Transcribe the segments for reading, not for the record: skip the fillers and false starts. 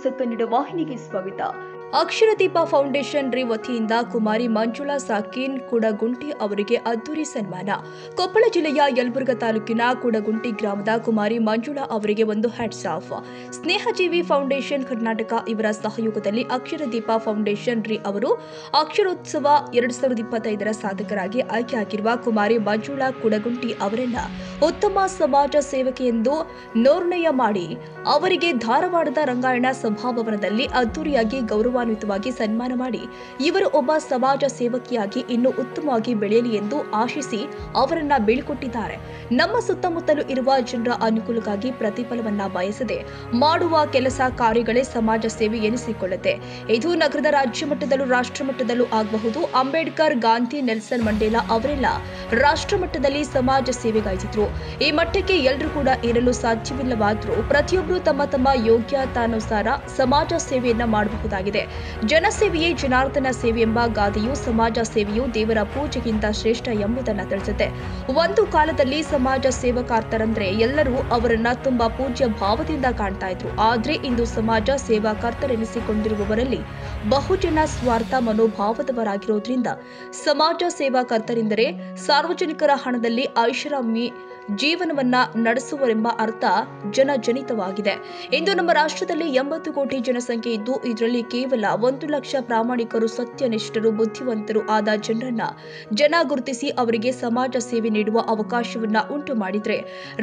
News Kannada ವಾಹಿನಿಗೆ ಸ್ವಾಗತ. ಅಕ್ಷರದೀಪ foundation ವತಿಯಿಂದ ಕುಮಾರಿ ಮಂಜುಳಾ ಸಾಕಿನ್ ಕುಡಗುಂಟಿ ಅವರಿಗೆ ಅದ್ದೂರಿ ಸನ್ಮಾನ. ಕೊಪ್ಪಳ ಜಿಲ್ಲೆಯ ಯಲಬುರ್ಗಾ ತಾಲೂಕಿನ ಕುಡಗುಂಟಿ ಗ್ರಾಮದ ಕುಮಾರಿ ಮಂಜುಳಾ ಅವರಿಗೆ ಒಂದು ಹ್ಯಾಟ್ಸ್ ಆಫ್. ಸ್ನೇಹಜೀವಿ ಫೌಂಡೇಶನ್ ಕರ್ನಾಟಕ ಇವರ ಸಹಯೋಗದಲ್ಲಿ ಅಕ್ಷರದೀಪ ಫೌಂಡೇಶನ್ ಅವರು ಅಕ್ಷರೋತ್ಸವ 2025ರ ಸಾಧಕರಾಗಿ ಆಯ್ಕೆಯಾಗಿರುವ ಕುಮಾರಿ ಮಂಜುಳಾ ಕುಡಗುಂಟಿ ಅವರನ್ನ ಉತ್ತಮ ಸಮಾಜ ಸೇವಕಿ ಎಂದು ನಿರ್ಣಯ ಮಾಡಿ ಅವರಿಗೆ ಧಾರವಾಡದ ರಂಗಾಯಣ ಸಭಾಭವನದಲ್ಲಿ ಅದ್ದೂರಿಯಾಗಿ ಗೌರವಾನ್ವಿತವಾಗಿ ಸನ್ಮಾನ ಮಾಡಿ ಇವರು ಒಬ್ಬ ಸಮಾಜ ಸೇವಕಿಯಾಗಿ ಇನ್ನೂ ಉತ್ತಮವಾಗಿ ಬೆಳೆಯಲಿ ಎಂದು ಆಶಿಸಿ ಅವರನ್ನ ಬೀಳ್ಕೊಟ್ಟಿದ್ದಾರೆ. ನಮ್ಮ ಸುತ್ತಮುತ್ತಲೂ ಇರುವ ಜನರ ಅನುಕೂಲಕ್ಕಾಗಿ ಪ್ರತಿಫಲವನ್ನ ಬಯಸದೆ ಮಾಡುವ ಕೆಲಸ ಕಾರ್ಯಗಳೇ ಸಮಾಜ ಸೇವೆ ಎನಿಸಿಕೊಳ್ಳುತ್ತೆ. ಇದು ನಗರದ ರಾಜ್ಯ ಮಟ್ಟದಲ್ಲೂ ರಾಷ್ಟ್ರ ಮಟ್ಟದಲ್ಲೂ ಆಗಬಹುದು. ಅಂಬೇಡ್ಕರ್, ಗಾಂಧಿ, ನೆಲ್ಸನ್ ಮಂಡೇಲಾ ಅವರೆಲ್ಲ ರಾಷ್ಟ್ರ ಮಟ್ಟದಲ್ಲಿ ಸಮಾಜ ಸೇವೆಗೈದಿದ್ರು. ಈ ಮಟ್ಟಕ್ಕೆ ಎಲ್ಲರೂ ಕೂಡ ಇರಲು ಸಾಧ್ಯವಿಲ್ಲವಾದರೂ ಪ್ರತಿಯೊಬ್ಬರು ತಮ್ಮ ತಮ್ಮ ಯೋಗ್ಯತಾನುಸಾರ ಸಮಾಜ ಸೇವೆಯನ್ನ ಮಾಡಬಹುದಾಗಿದೆ. ಜನಸೇವೆಯೇ ಜನಾರ್ದನ ಸೇವೆ ಎಂಬ ಗಾದೆಯು ಸಮಾಜ ಸೇವೆಯು ದೇವರ ಪೂಜೆಗಿಂತ ಶ್ರೇಷ್ಠ ಎಂಬುದನ್ನು ತಿಳಿಸುತ್ತೆ. ಒಂದು ಕಾಲದಲ್ಲಿ ಸಮಾಜ ಸೇವಕರ್ತರಂದ್ರೆ ಎಲ್ಲರೂ ಅವರನ್ನ ತುಂಬಾ ಪೂಜ್ಯ ಭಾವದಿಂದ ಕಾಣ್ತಾ ಇದ್ರು. ಆದ್ರೆ ಇಂದು ಸಮಾಜ ಸೇವಾಕರ್ತರೆನಿಸಿಕೊಂಡಿರುವವರಲ್ಲಿ ಬಹುಜನ ಸ್ವಾರ್ಥ ಮನೋಭಾವದವರಾಗಿರೋದ್ರಿಂದ ಸಮಾಜ ಸೇವಾಕರ್ತರೆಂದರೆ ಸಾರ್ವಜನಿಕರ ಹಣದಲ್ಲಿ ಐಷಾರಾಮಿ ಜೀವನವನ್ನ ನಡೆಸುವರೆಂಬ ಅರ್ಥ ಜನಜನಿತವಾಗಿದೆ. ಇಂದು ನಮ್ಮ ರಾಷ್ಟ್ರದಲ್ಲಿ 80 ಕೋಟಿ ಜನಸಂಖ್ಯೆ ಇದ್ದು ಇದರಲ್ಲಿ ಕೇವಲ 1 ಲಕ್ಷ ಪ್ರಾಮಾಣಿಕರು, ಸತ್ಯನಿಷ್ಠರು, ಬುದ್ಧಿವಂತರು ಆದ ಜನರನ್ನ ಜನ ಗುರುತಿಸಿ ಅವರಿಗೆ ಸಮಾಜ ಸೇವೆ ನೀಡುವ ಅವಕಾಶವನ್ನ ಉಂಟು ಮಾಡಿದ್ರೆ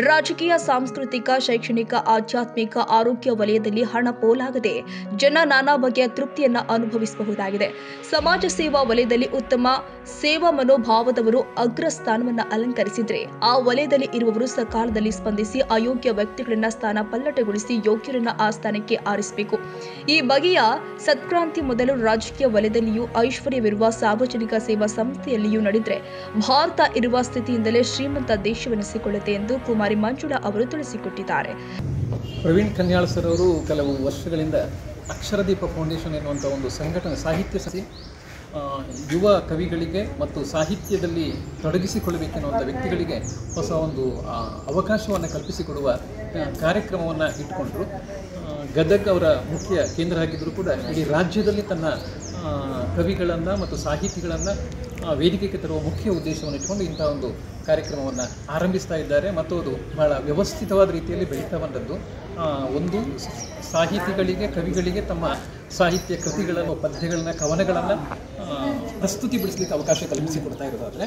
ರಾಜಕೀಯ, ಸಾಂಸ್ಕೃತಿಕ, ಶೈಕ್ಷಣಿಕ, ಆಧ್ಯಾತ್ಮಿಕ, ಆರೋಗ್ಯ ವಲಯದಲ್ಲಿ ಹಣ ಪೋಲಾಗದೆ ಜನ ನಾನಾ ಬಗೆಯ ತೃಪ್ತಿಯನ್ನ ಅನುಭವಿಸಬಹುದಾಗಿದೆ. ಸಮಾಜ ಸೇವಾ ವಲಯದಲ್ಲಿ ಉತ್ತಮ ಸೇವಾ ಮನೋಭಾವದವರು ಅಗ್ರಸ್ಥಾನವನ್ನ ಅಲಂಕರಿಸಿದ್ರೆ ಆ ವಲಯದಲ್ಲಿ ಇರುವವರು ಸಕಾಲದಲ್ಲಿ ಸ್ಪಂದಿಸಿ ಅಯೋಗ್ಯ ವ್ಯಕ್ತಿಗಳನ್ನ ಸ್ಥಾನ ಪಲ್ಲಟಗೊಳಿಸಿ ಯೋಗ್ಯರನ್ನ ಆ ಸ್ಥಾನಕ್ಕೆ ಆರಿಸಬೇಕು. ಈ ಬಗೆಯ ಸತ್ಕ್ರಾಂತಿ ಮೊದಲು ರಾಜಕೀಯ ವಲಯದಲ್ಲಿಯೂ ಐಶ್ವರ್ಯವಿರುವ ಸಾರ್ವಜನಿಕ ಸೇವಾ ಸಂಸ್ಥೆಯಲ್ಲಿಯೂ ನಡೆದರೆ ಭಾರತ ಇರುವ ಸ್ಥಿತಿಯಿಂದಲೇ ಶ್ರೀಮಂತ ದೇಶವೆನಿಸಿಕೊಳ್ಳುತ್ತೆ ಎಂದು ಕುಮಾರಿ ಮಂಜುಳಾ ಅವರು ತಿಳಿಸಿಕೊಟ್ಟಿದ್ದಾರೆ. ಪ್ರವೀಣ್ ಕನ್ಯಾಳ್ ಸರ್ ಅವರು ಕೆಲವು ವರ್ಷಗಳಿಂದ ಅಕ್ಷರದೀಪ ಫೌಂಡೇಶನ್ ಎನ್ನುವಂಥ ಒಂದು ಸಂಘಟನೆ, ಸಾಹಿತ್ಯ ಸಂಸ್ಥೆ ಯುವ ಕವಿಗಳಿಗೆ ಮತ್ತು ಸಾಹಿತ್ಯದಲ್ಲಿ ತೊಡಗಿಸಿಕೊಳ್ಳಬೇಕೆನ್ನುವಂಥ ವ್ಯಕ್ತಿಗಳಿಗೆ ಹೊಸ ಒಂದು ಅವಕಾಶವನ್ನು ಕಲ್ಪಿಸಿಕೊಡುವ ಕಾರ್ಯಕ್ರಮವನ್ನು ಇಟ್ಕೊಂಡ್ರು. ಗದಗ್ ಅವರ ಮುಖ್ಯ ಕೇಂದ್ರ ಆಗಿದ್ದರೂ ಕೂಡ ಇಡೀ ರಾಜ್ಯದಲ್ಲಿ ತನ್ನ ಕವಿಗಳನ್ನು ಮತ್ತು ಸಾಹಿತಿಗಳನ್ನು ವೇದಿಕೆಗೆ ತರುವ ಮುಖ್ಯ ಉದ್ದೇಶವನ್ನು ಇಟ್ಕೊಂಡು ಇಂಥ ಒಂದು ಕಾರ್ಯಕ್ರಮವನ್ನು ಆರಂಭಿಸ್ತಾ ಇದ್ದಾರೆ. ಮತ್ತು ಅದು ಬಹಳ ವ್ಯವಸ್ಥಿತವಾದ ರೀತಿಯಲ್ಲಿ ಬೆಳೀತಾ ಬಂದದ್ದು. ಒಂದು ಸಾಹಿತಿಗಳಿಗೆ, ಕವಿಗಳಿಗೆ ತಮ್ಮ ಸಾಹಿತ್ಯ ಕೃತಿಗಳನ್ನು, ಪದ್ಯಗಳನ್ನು, ಕವನಗಳನ್ನು ಪ್ರಸ್ತುತಿಪಡಿಸಲಿಕ್ಕೆ ಅವಕಾಶ ಕಲ್ಪಿಸಿಕೊಡ್ತಾ ಇರೋದಾದರೆ,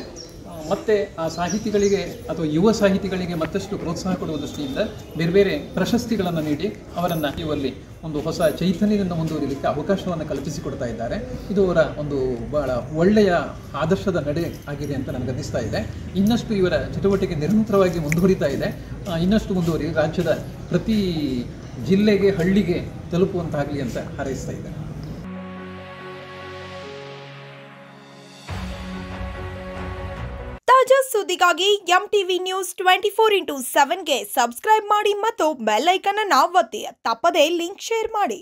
ಮತ್ತು ಆ ಸಾಹಿತಿಗಳಿಗೆ ಅಥವಾ ಯುವ ಸಾಹಿತಿಗಳಿಗೆ ಮತ್ತಷ್ಟು ಪ್ರೋತ್ಸಾಹ ಕೊಡುವ ದೃಷ್ಟಿಯಿಂದ ಬೇರೆ ಬೇರೆ ಪ್ರಶಸ್ತಿಗಳನ್ನು ನೀಡಿ ಅವರನ್ನು ಇವಲ್ಲಿ ಒಂದು ಹೊಸ ಚೈತನ್ಯದಿಂದ ಮುಂದುವರಿಯಲಿಕ್ಕೆ ಅವಕಾಶವನ್ನು ಕಲ್ಪಿಸಿಕೊಡ್ತಾ ಇದ್ದಾರೆ. ಇದು ಅವರ ಒಂದು ಬಹಳ ಒಳ್ಳೆಯ ಆದರ್ಶದ ನಡೆ ಆಗಿದೆ ಅಂತ ನನಗೆ ಅನ್ನಿಸ್ತಾ ಇದೆ. ಇನ್ನಷ್ಟು ಇವರ ಚಟುವಟಿಕೆ ನಿರಂತರವಾಗಿ ಮುಂದುವರಿತಾ ಇದೆ. ಇನ್ನಷ್ಟು ಮುಂದುವರಿ ರಾಜ್ಯದ ಪ್ರತಿ ಜಿಲ್ಲೆಗೆ, ಹಳ್ಳಿಗೆ ತಲುಪುವಂತಾಗಲಿ ಅಂತ ಹಾರೈಸ್ತಾ ಇದ್ದಾರೆ. ತಾಜಾ ಸುದ್ದಿಗಾಗಿ ಎಂಟಿವಿ ನ್ಯೂಸ್ 24x7ಗೆ ಸಬ್ಸ್ಕ್ರೈಬ್ ಮಾಡಿ ಮತ್ತು ಬೆಲ್ ಐಕಾನ್ ಅನ್ನು ಒತ್ತಿ. ತಪ್ಪದೇ ಲಿಂಕ್ ಶೇರ್ ಮಾಡಿ.